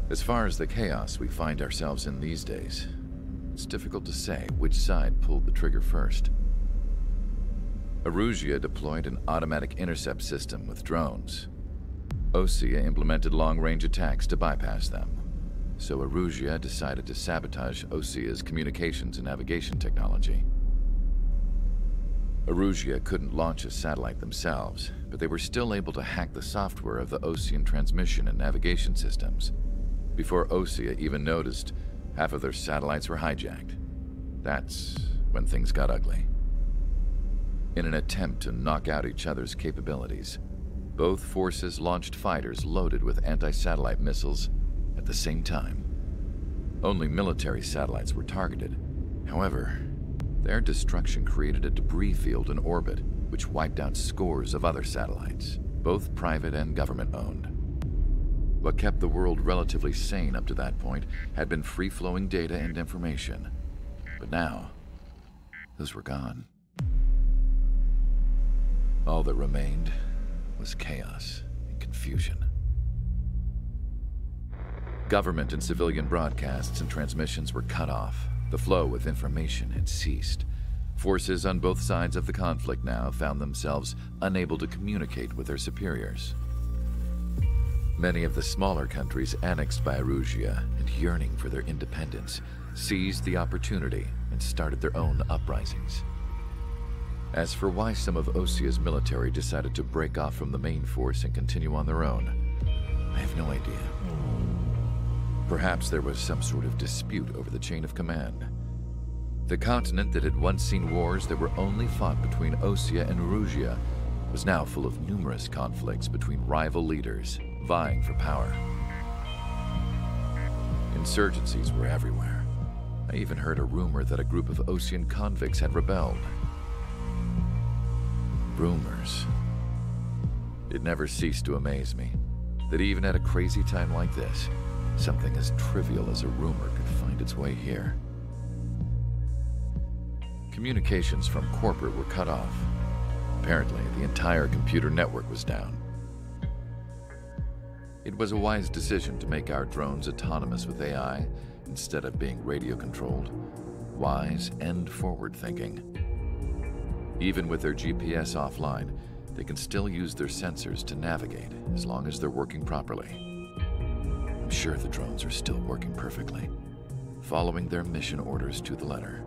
As far as the chaos we find ourselves in these days, it's difficult to say which side pulled the trigger first. Erusia deployed an automatic intercept system with drones. Osea implemented long-range attacks to bypass them. So Erusia decided to sabotage Osea's communications and navigation technology. Erusia couldn't launch a satellite themselves, but they were still able to hack the software of the Osean transmission and navigation systems. Before Osea even noticed, half of their satellites were hijacked. That's when things got ugly. In an attempt to knock out each other's capabilities, both forces launched fighters loaded with anti-satellite missiles at the same time. Only military satellites were targeted. However, their destruction created a debris field in orbit, which wiped out scores of other satellites, both private and government-owned. What kept the world relatively sane up to that point had been free-flowing data and information. But now, those were gone. All that remained was chaos and confusion. Government and civilian broadcasts and transmissions were cut off. The flow of information had ceased. Forces on both sides of the conflict now found themselves unable to communicate with their superiors. Many of the smaller countries annexed by Erusia and yearning for their independence seized the opportunity and started their own uprisings. As for why some of Osea's military decided to break off from the main force and continue on their own, I have no idea. Perhaps there was some sort of dispute over the chain of command. The continent that had once seen wars that were only fought between Osea and Erusia was now full of numerous conflicts between rival leaders vying for power. Insurgencies were everywhere. I even heard a rumor that a group of Osean convicts had rebelled. Rumors. It never ceased to amaze me that even at a crazy time like this, something as trivial as a rumor could find its way here. Communications from corporate were cut off. Apparently, the entire computer network was down. It was a wise decision to make our drones autonomous with AI instead of being radio-controlled. Wise and forward-thinking. Even with their GPS offline, they can still use their sensors to navigate as long as they're working properly. I'm sure the drones are still working perfectly, following their mission orders to the letter.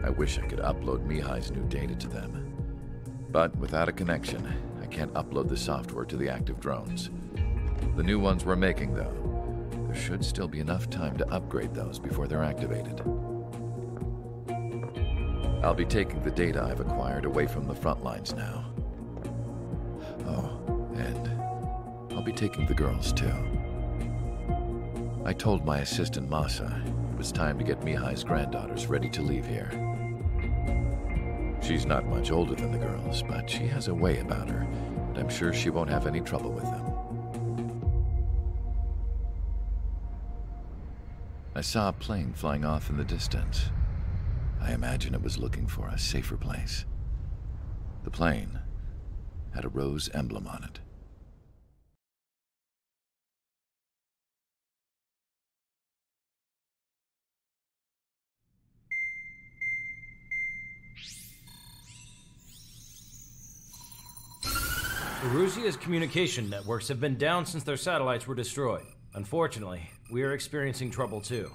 I wish I could upload Mihai's new data to them. But without a connection, I can't upload the software to the active drones. The new ones we're making, though, there should still be enough time to upgrade those before they're activated. I'll be taking the data I've acquired away from the front lines now. Oh, and I'll be taking the girls, too. I told my assistant Masa it was time to get Mihai's granddaughters ready to leave here. She's not much older than the girls, but she has a way about her, and I'm sure she won't have any trouble with them. I saw a plane flying off in the distance. I imagine it was looking for a safer place. The plane had a rose emblem on it. Erusia's communication networks have been down since their satellites were destroyed. Unfortunately, we are experiencing trouble too.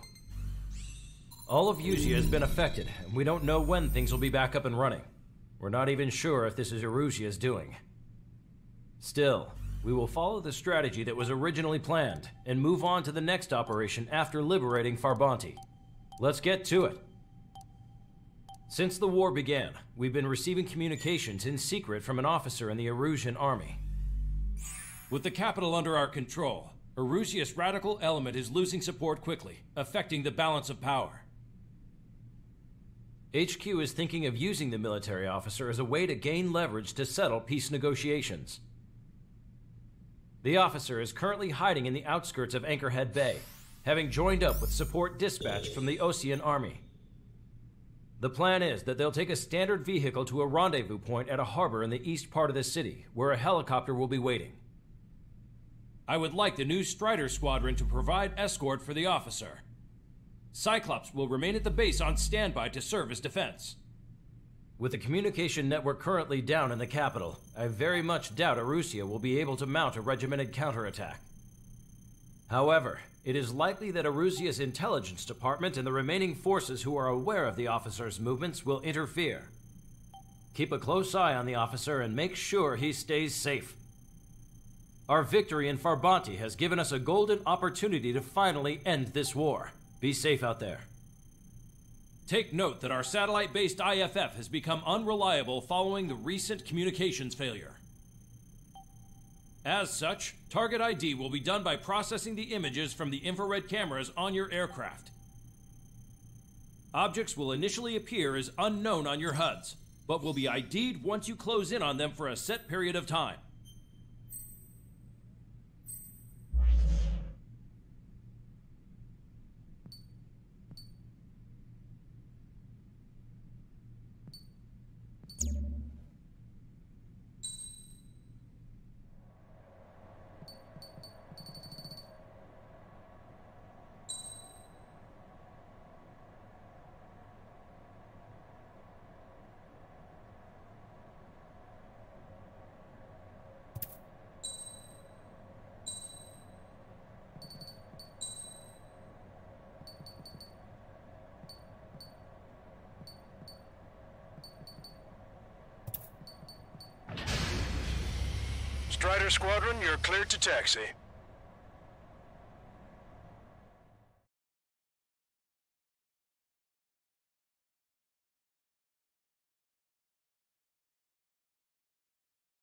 All of Usia has been affected, and we don't know when things will be back up and running. We're not even sure if this is Erusia's doing. Still, we will follow the strategy that was originally planned, and move on to the next operation after liberating Farbanti. Let's get to it. Since the war began, we've been receiving communications in secret from an officer in the Erusian army. With the capital under our control, Erusia's radical element is losing support quickly, affecting the balance of power. HQ is thinking of using the military officer as a way to gain leverage to settle peace negotiations. The officer is currently hiding in the outskirts of Anchorhead Bay, having joined up with support dispatched from the Osean army. The plan is that they'll take a standard vehicle to a rendezvous point at a harbor in the east part of the city, where a helicopter will be waiting. I would like the new Strider Squadron to provide escort for the officer. Cyclops will remain at the base on standby to serve as defense. With the communication network currently down in the capital, I very much doubt Arusea will be able to mount a regimented counterattack. However, it is likely that Arusea's intelligence department and the remaining forces who are aware of the officer's movements will interfere. Keep a close eye on the officer and make sure he stays safe. Our victory in Farbanti has given us a golden opportunity to finally end this war. Be safe out there. Take note that our satellite-based IFF has become unreliable following the recent communications failure. As such, target ID will be done by processing the images from the infrared cameras on your aircraft. Objects will initially appear as unknown on your HUDs, but will be ID'd once you close in on them for a set period of time. Strider Squadron, you're cleared to taxi.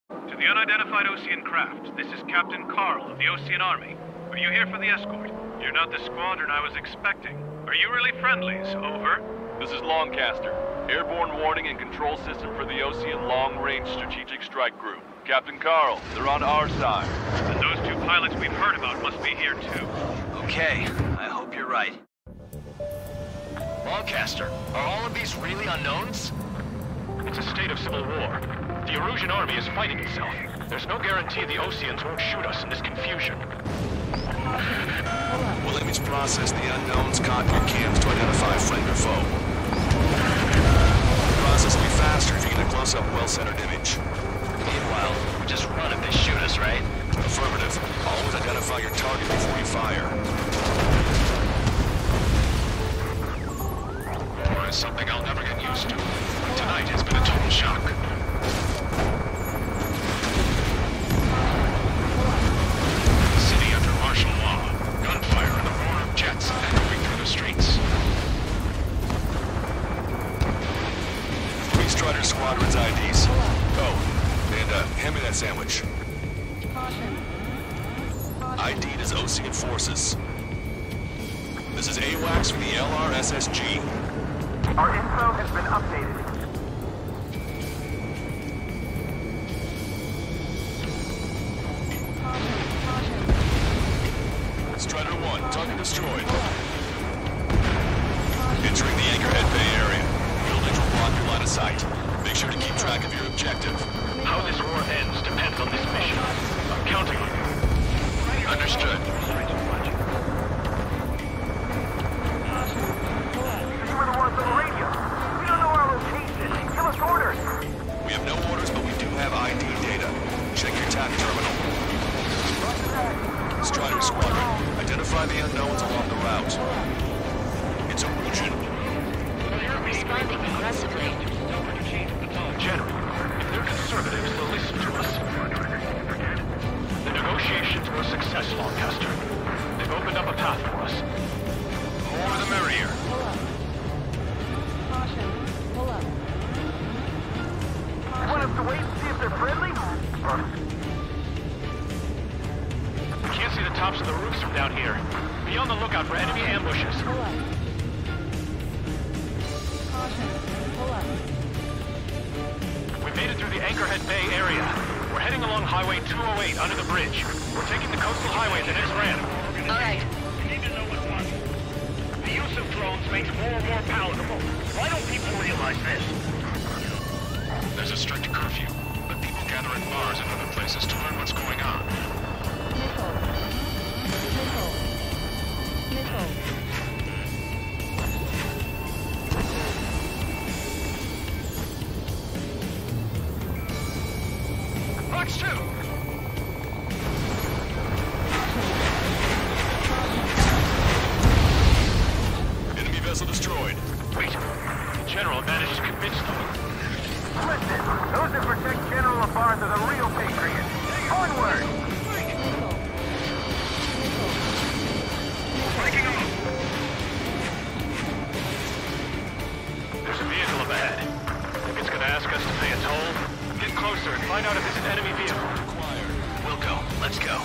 To the unidentified Osean craft, this is Captain Carl of the Osean Army. Are you here for the escort? You're not the squadron I was expecting. Are you really friendlies? Over. This is Longcaster. Airborne warning and control system for the Osean Long-Range Strategic Strike Group. Captain Carl, they're on our side. And those two pilots we've heard about must be here too. Okay, I hope you're right. Longcaster, are all of these really unknowns? It's a state of civil war. The Erusian army is fighting itself. There's no guarantee the Oseans won't shoot us in this confusion. We'll image process the unknowns caught in your cams to identify friend or foe. The process will be faster if you get a close-up, well-centered image. Meanwhile, we just run if they shoot us, right? Affirmative. Always identify your target before you fire. War is something I'll never get used to. Tonight has been a total shock. City under martial law. Gunfire and the roar of jets echoing through the streets. Three Strider Squadron's IDs. Oh. And, hand me that sandwich. ID'd as Osean forces. This is AWACS from the LRSSG. Our info has been updated. Strider 1, target destroyed. Entering the Anchorhead Bay area. Buildings will block your line of sight. Make sure to keep track of your objective. How this war ends depends on this mission. I'm counting on you. Understood. You were the ones on the radio. We don't know our location. Give us orders. We have no orders, but we do have ID data. Check your TAC terminal. Strider Squadron, identify the unknowns along the route. It's a region. Responding aggressively. General, if they're conservatives, they'll listen to us. The negotiations were a success, Longcaster. They've opened up a path for us. The more the merrier. You want us to wait and see if they're friendly? We can't see the tops of the roofs from down here. Be on the lookout for enemy ambushes. We made it through the Anchorhead Bay area. We're heading along Highway 208 under the bridge. We're taking the coastal highway at the next ramp. All right. You need to know what's what. The use of drones makes war more palatable. Why don't people realize this? There's a strict curfew, but people gather in bars and other places to learn what's going on. AWACS 2! Enemy vessel destroyed. Wait, the General managed to convince them. Listen, those that protect General Labarth are the real patriots. Onward! There's a vehicle up ahead. Think it's gonna ask us to pay a toll? Get closer and find out if it's an enemy vehicle. We'll go. Let's go.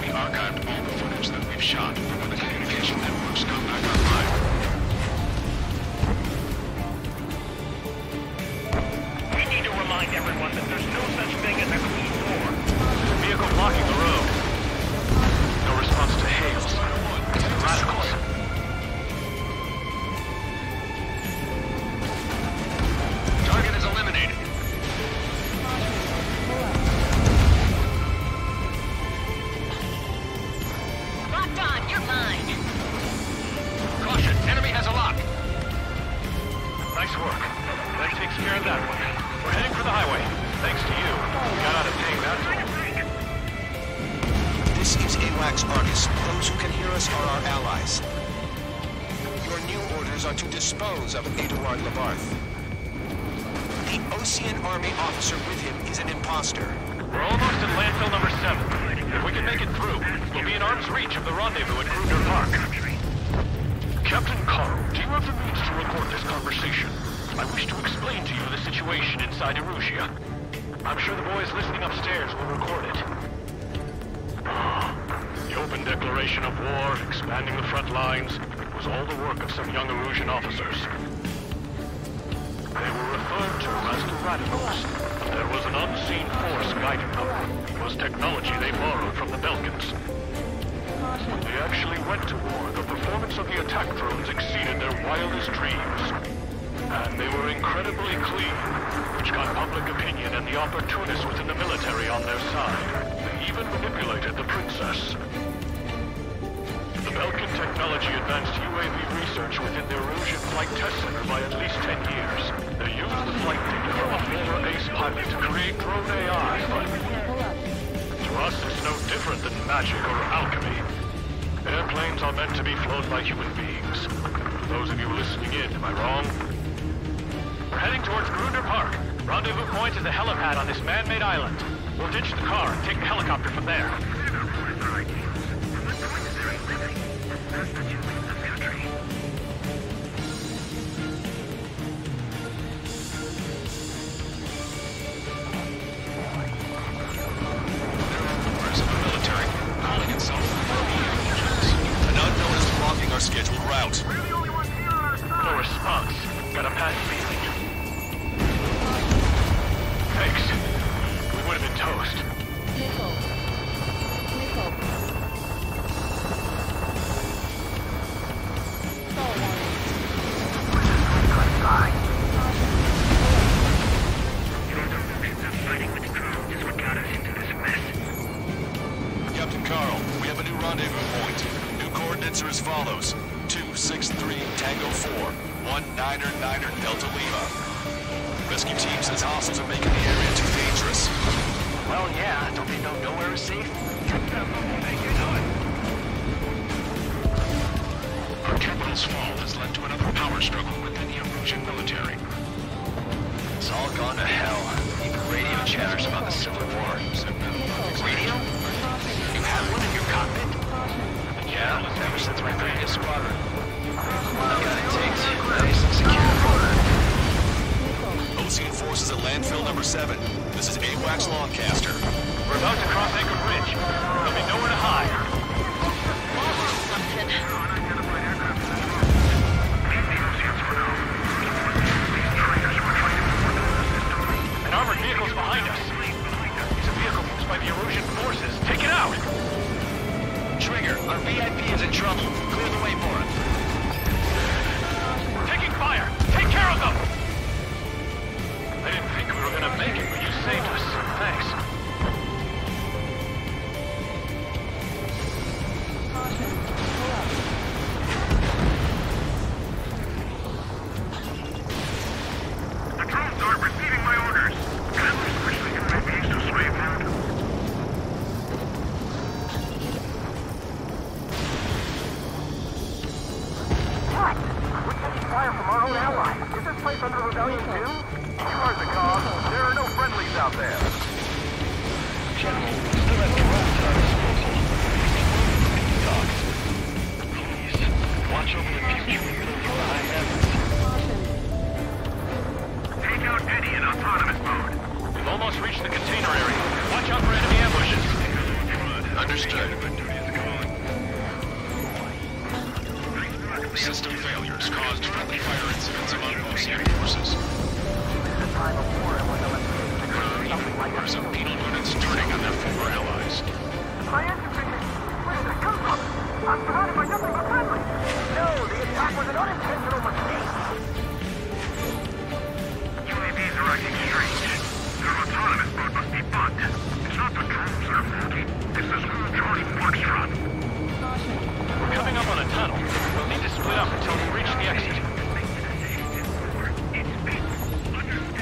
We archived all the footage that we've shot when the communication networks come back online. We need to remind everyone that there's no such thing as a clean war. There's a vehicle blocking the road. No response to hails. Radicals. Target is eliminated. Locked on, you're mine. Caution, enemy has a lock. Nice work. That takes care of that one. We're heading for the highway. Thanks to you. We got out of paying that toll. This is AWACS Argus. Those who can hear us are our allies. Your new orders are to dispose of Eduard Labarth. The Ocean Army officer with him is an imposter. We're almost at landfill number 7. If we can make it through, we'll be in arm's reach of the rendezvous at Gorgon Park. Captain Carl, do you have the means to record this conversation? I wish to explain to you the situation inside Erusia. I'm sure the boys listening upstairs will record it. The open declaration of war, expanding the front lines, was all the work of some young Erusian officers. They were referred to as the Radicals. There was an unseen force guiding them. It was technology they borrowed from the Belkans. When they actually went to war, the performance of the attack drones exceeded their wildest dreams. And they were incredibly clean, which got public opinion and the opportunists within the military on their side. They even manipulated the princess. The Belkan technology advanced UAV research within the Erusian Flight Test Center by at least 10 years. They used the flight data from a former ace pilot to create drone AI, but to us it's no different than magic or alchemy. Airplanes are meant to be flown by human beings. For those of you listening in, am I wrong? We're heading towards Gorgon Park. Rendezvous point is the helipad on this man-made island. We'll ditch the car and take the helicopter from there. Our scheduled route. No response. Got a bad feeling. Thanks. We would have been toast. Captain Carl, we have a new rendezvous point. Coordinates are as follows: 263 Tango 4, 1999 Delta Lima. Rescue team says hostiles are making the area too dangerous. Well, yeah. Don't they know nowhere is safe? Our capital's fall has led to another power struggle within the Erusian military. It's all gone to hell. Even radio chatters about the Civil War. Radio? You have one in your cockpit? Yeah, ever since my previous squadron. Got it takes. Nice and secure. Ocean forces at landfill number 7. This is AWACS Lancaster. We're about to cross Anchor Bridge. There'll be nowhere to hide. Something. An armored vehicle's behind us. It's a vehicle used by the Erusian forces. Take it out! Trigger, our VIP is in trouble. Clear the way for him. We're taking fire! Take care of them! I didn't think we were gonna make it, but you saved us. Thanks. The drones aren't receiving my orders. Can I move quickly? General, we still have drones at our disposal. Doc, please, watch over the future we build from the high heavens. Take out Eddie in autonomous mode. We've almost reached the container area. Watch out for enemy ambushes. Understood. System failures caused friendly fire incidents among Ocean forces. Numbers of penal units turning on their former allies. My engine figures. Where did that come from? I'm surrounded by nothing but friendly. No, the attack was an unintentional mistake. UAVs are acting strange. Their autonomous mode must be bugged. It's not the drones that are faulty. It's this whole Jordan Foxtrot. We're coming up on a tunnel. We'll need to split up until we reach the exit.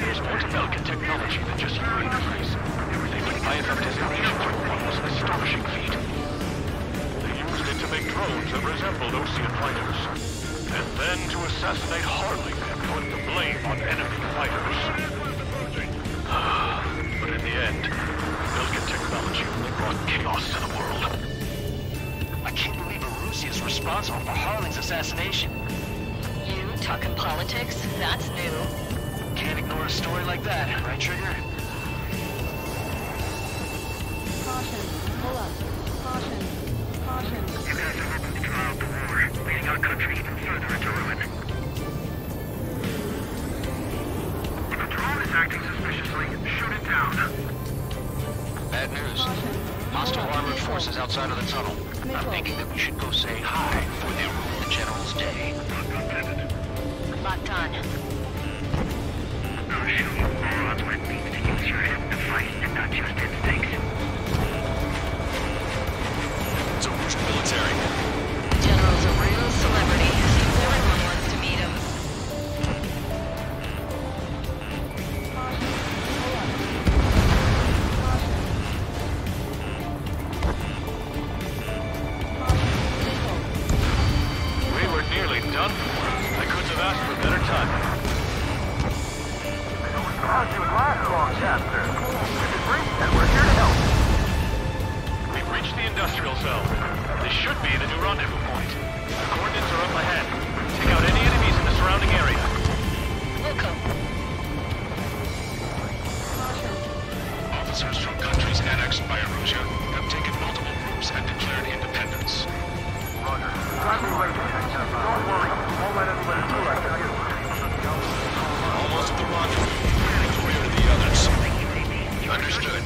There's more to Belkin technology than just human interface. They took IFF designation for one was an astonishing feat. They used it to make drones that resembled Ocean fighters. And then to assassinate Harley and put the blame on enemy fighters. But in the end, Belkin technology only brought chaos to the world. I can't believe Arusi is responsible for Harling's assassination. You talking politics? That's new. Can't ignore a story like that, right, Trigger? Caution. Pull up. Caution. Caution. You guys are hoping to draw out the war, leading our country even further into ruin. If a drone is acting suspiciously, shoot it down. Bad news. Hostile armored forces outside of the tunnel. I'm thinking that we should go say hi before they ruin the General's day. Locked on. I'll show you morons what it means to use your head to fight and not just instincts. It's a Rouge military. General's a real celebrity. Everyone wants to meet him. We were nearly done for. I couldn't have asked for better timing. How'd you last long, Kessler? If it's reached, then we're here to help. We've reached the industrial zone. This should be the new rendezvous point. The coordinates are up ahead. Take out any enemies in the surrounding area. Welcome. Officers from countries annexed by Arusia have taken multiple groups and declared independence. Roger. Drive me right there. Don't worry. Won't let anybody through like that. Almost at the rendezvous. Clear to the others. Understood.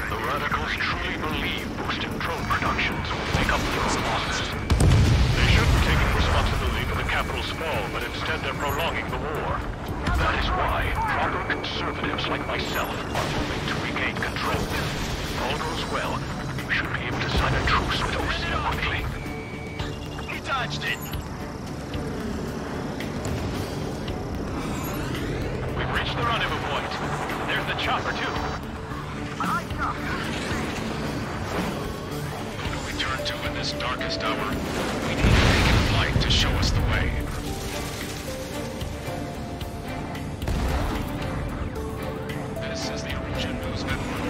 The radicals truly believe boosting drone productions will make up for those losses. They shouldn't be taking responsibility for the capital's fall, but instead they're prolonging the war. That is why proper conservatives like myself are moving to regain control. If all goes well, we should be able to sign a truce with Ocean quickly. He dodged it! We've reached the rendezvous point. There's the chopper, too. Who do we turn to in this darkest hour? We need a beacon of light to show us the way. This is the Arusia News Network.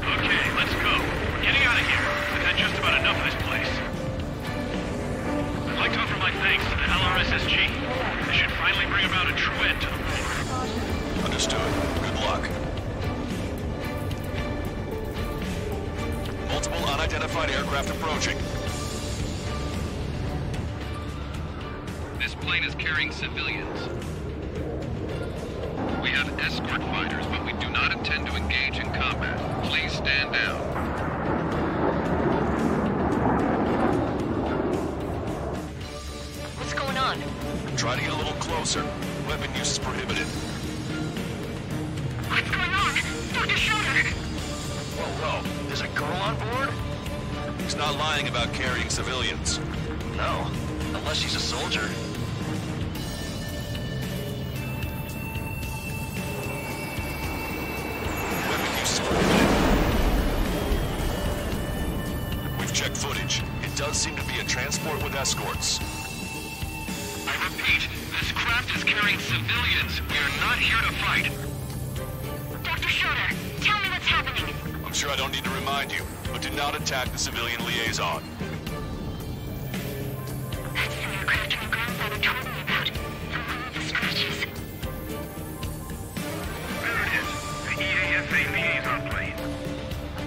Okay, let's go. We're getting out of here. We've had just about enough of this place. I'd like to offer my thanks to the LRSSG. This should finally bring about a true end to the war. Understood. Good luck. Multiple unidentified aircraft approaching. This plane is carrying civilians. We have escort fighters, but we do not intend to engage in combat. Please stand down. What's going on? Try to get a little closer. Weapon use is prohibited. What's going on? Dr. Schroeder! Whoa, there's a girl on board? He's not lying about carrying civilians. No, unless she's a soldier. Weapon use is prohibited. We've checked footage. It does seem to be a transport with escorts. I repeat, this craft is carrying civilians. We are not here to fight. Dr. Schroeder, tell me what's happening. I'm sure I don't need to remind you, but do not attack the civilian liaison. That's the aircraft my grandfather told me about. The one with the scratches. There it is. The EASA liaison plane.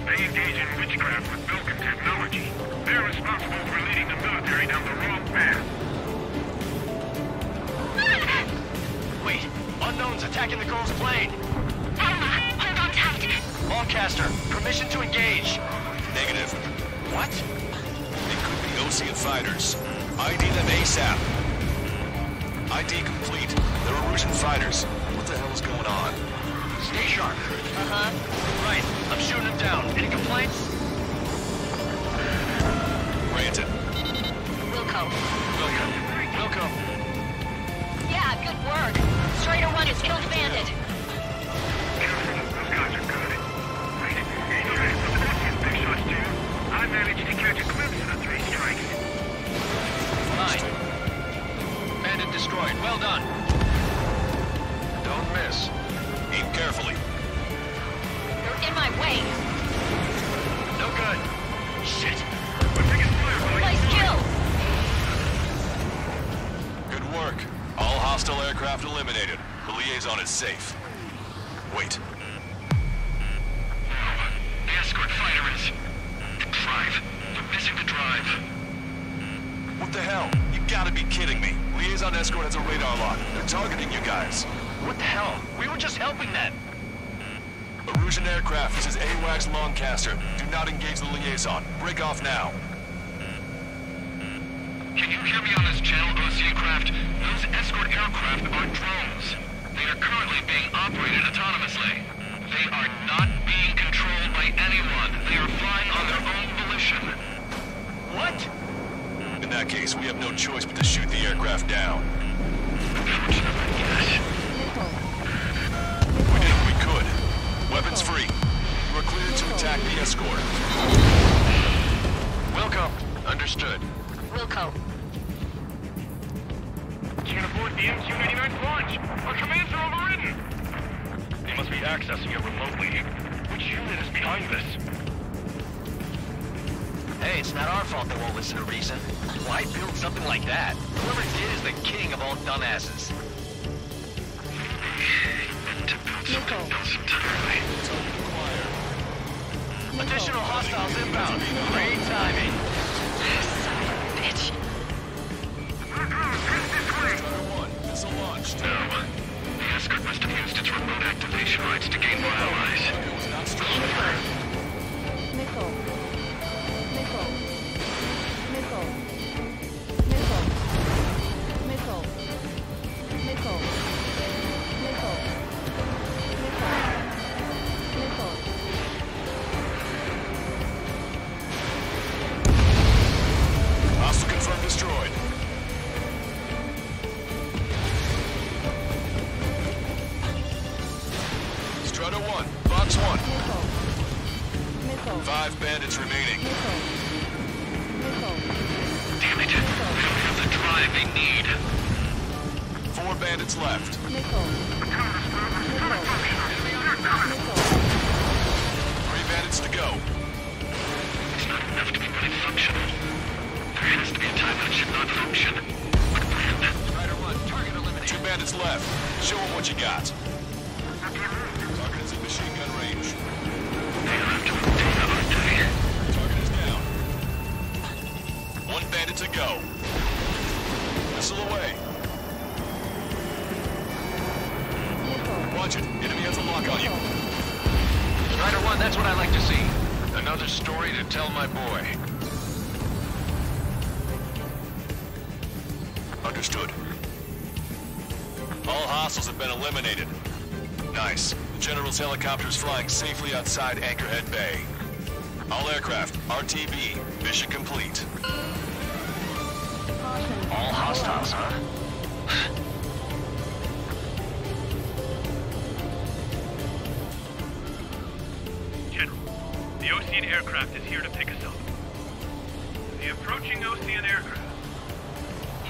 They engage in witchcraft with Vulcan technology. They're responsible for leading the military down the wrong path. Wait, unknown's attacking the girl's plane. Alma, hold on tight. Lancaster, permission to engage. Negative. What? It could be Osean fighters. ID them ASAP. ID complete. They're Erusian fighters. What the hell is going on? Stay sharp. Uh-huh. Right, I'm shooting them down. Any complaints? Granted. Wilco. Wilco. Yeah, good work. Strider 1 has killed Bandit. Those guys are good. Wait, hey, the big shots too. I managed to catch a glimpse of the 3 strikes. 9. Bandit destroyed. Well done. Don't miss. Aim carefully. They're in my way. No good. Shit. Nice kill. Good work. All hostile aircraft eliminated. The liaison is safe. Wait. The escort fighter is... The drive. They're missing the drive. What the hell? You gotta be kidding me. Liaison escort has a radar lock. They're targeting you guys. What the hell? We were just helping them. Erusian aircraft. This is AWACS Lancaster. Do not engage the liaison. Break off now. Can you hear me on this channel, Osean craft? Those escort aircraft are drones. They are currently being operated autonomously. They are not being controlled by anyone. They are flying on their own volition. What? In that case, we have no choice but to shoot the aircraft down. Unfortunately, yes. We did what we could. Weapons free. You are cleared to attack the escort. Wilco. Understood. Wilco. Can't afford the MQ-99 launch. Our commands are overridden. They must be accessing it remotely. Which unit is behind this? Hey, it's not our fault they won't listen to reason. Why build something like that? Whoever did is the king of all dumbasses. Additional hostiles inbound. Great timing. Son of a bitch. Missile launched. No. The escort must have used its remote activation rights to gain more allies. Missile. Missile. Missile. Missile. Missile. Missile. Missile. Missile. Hostile confirmed destroyed. Strider 1, Box 1. Missile. 5 bandits remaining. Damn it. They don't have the drive they need. 4 bandits left. 3 bandits to go. It's not enough to be really functional. There has to be a time when it should not function. What plan? Strider 1, target eliminated. 2 bandits left. Show them what you got. Target is in machine gun range. They are up to a data, aren't they? Target is down. 1 bandit to go. Missile away. Watch it. Enemy has a lock on you. Strider 1, that's what I like to see. Another story to tell my boy. Understood. All hostiles have been eliminated. Nice. The General's helicopter is flying safely outside Anchorhead Bay. All aircraft, RTB, mission complete. All hostiles, huh? General, the Osean aircraft is here to pick us up. The approaching Osean aircraft.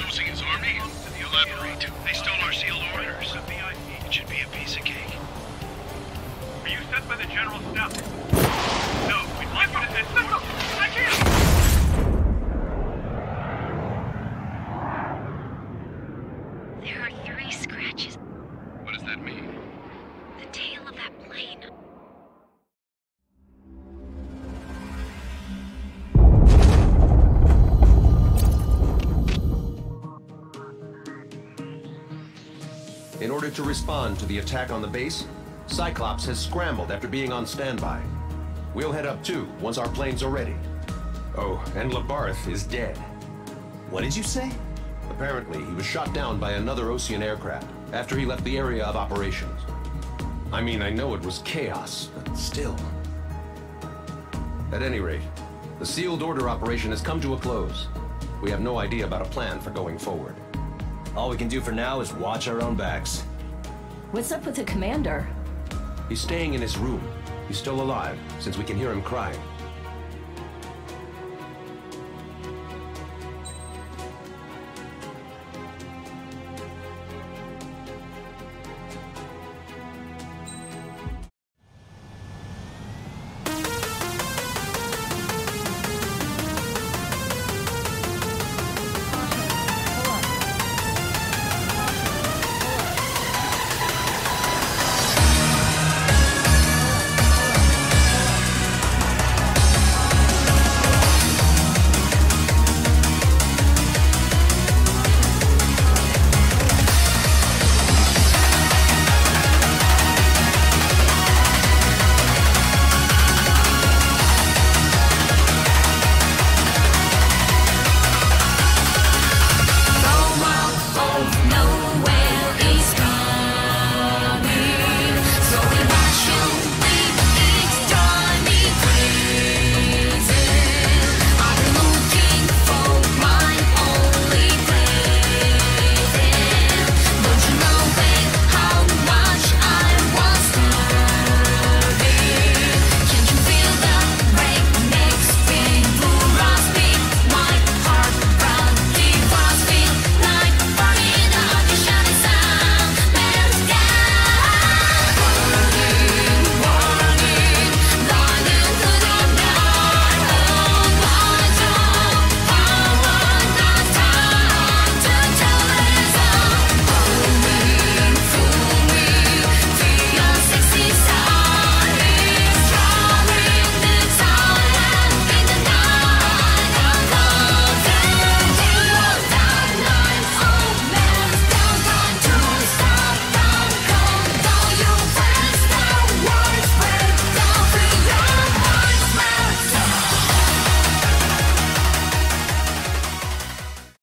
Losing his army? Elaborate. They stole our sealed orders. It should be a to respond to the attack on the base, Cyclops has scrambled after being on standby. We'll head up too, once our planes are ready. Oh, and Labarth is dead. What did you say? Apparently, he was shot down by another Ocean aircraft after he left the area of operations. I mean, I know it was chaos, but still. At any rate, the sealed order operation has come to a close. We have no idea about a plan for going forward. All we can do for now is watch our own backs. What's up with the commander? He's staying in his room. He's still alive, since we can hear him crying.